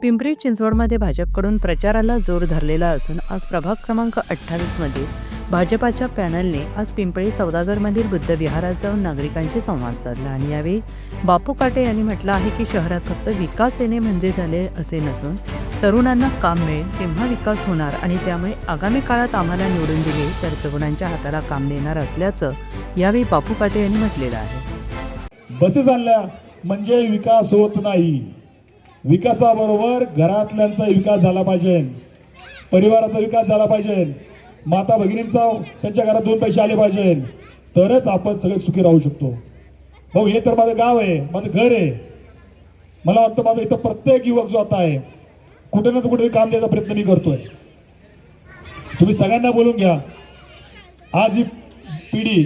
पिंपरी चिंचवडमध्ये भाजपकडून प्रचाराला जोर धरलेला असून आज प्रभाग क्रमांक 28 मध्ये भाजपाच्या पॅनलने आज पिंपळी सौदागरमधील बुद्ध विहारात जाऊन नागरिकांशी संवाद साधला आणि यावेळी बापू काटे यांनी म्हटलं आहे की शहरात फक्त विकास येणे म्हणजे झाले असे नसून तरुणांना काम मिळेल तेव्हा विकास होणार आणि त्यामुळे आगामी काळात आम्हाला निवडून दिले तर तरुणांच्या हाताला काम देणार असल्याचं यावेळी बापू काटे यांनी म्हटलेलं आहे। बसेस आणल्या म्हणजे विकास होत नाही। विकासाबरोबर घरातल्यांचा विकास झाला पाहिजे, परिवाराचा विकास झाला पाहिजे, माता भगिनींचा त्यांच्या घरात 2 पैसे आले पाहिजे, तरच आपण सगळे सुखी राहू शकतो। भाऊ हे तर माझं गाव आहे, माझं घर आहे। मला वाटतं माझं इथं प्रत्येक युवक जो आता आहे कुठे ना कुठे काम द्यायचा प्रयत्न मी करतोय। तुम्ही सगळ्यांना बोलून घ्या। आज ही पिढी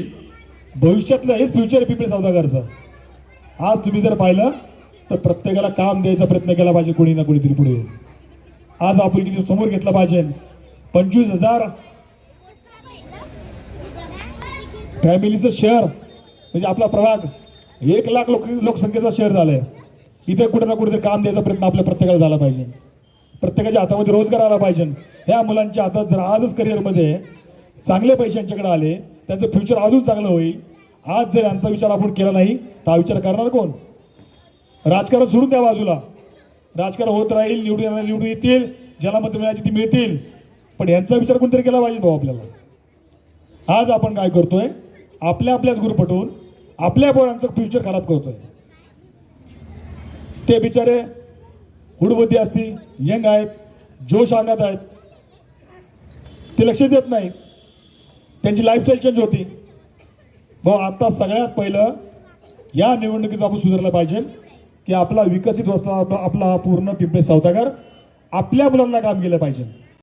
भविष्यातलं हेच फ्युचर आहे पिंपरी सौदागरचं। आज तुम्ही जर पाहिलं तर प्रत्येकाला काम द्यायचा प्रयत्न केला पाहिजे कोणी ना कोणीतरी पुढे। आज आपण समोर घेतला पाहिजे 25,000 फॅमिलीचं शहर म्हणजे आपला प्रभाग 1 लाख लोकसंख्येचा शहर झालाय। इथे कुठे ना कुठे काम द्यायचा प्रयत्न आपल्या प्रत्येकाला झाला पाहिजे। प्रत्येकाच्या हातामध्ये रोजगार आला पाहिजे। ह्या मुलांच्या हातात जर आजच करिअरमध्ये चांगले पैसे यांच्याकडे आले त्यांचं फ्युचर अजून चांगलं होईल। आज जर यांचा विचार आपण केला नाही तर हा विचार करणार कोण? राजकारण सोडून द्या बाजूला। राजकारण होत राहील, निवडून येतील, ज्याला मतं मिळायची ती मिळतील, पण यांचा विचार कोणतरी केला पाहिजे भाऊ आपल्याला। आज आपण काय करतोय? आपल्याच गुरपटून आपल्या पोरांचं फ्युचर खराब करतोय। ते बिचारे हुडबुद्धी असती, यंग आहेत, जोश अंगात आहेत, ते लक्ष देत नाही, त्यांची लाईफस्टाईल चेंज होती। भाऊ आता सगळ्यात पहिलं या निवडणुकीत आपण सुधारलं पाहिजे की आपला विकसित वस्ता आपला पूर्ण पिंपरी सौदागर आपल्या मुलांना काम केलं पाहिजे।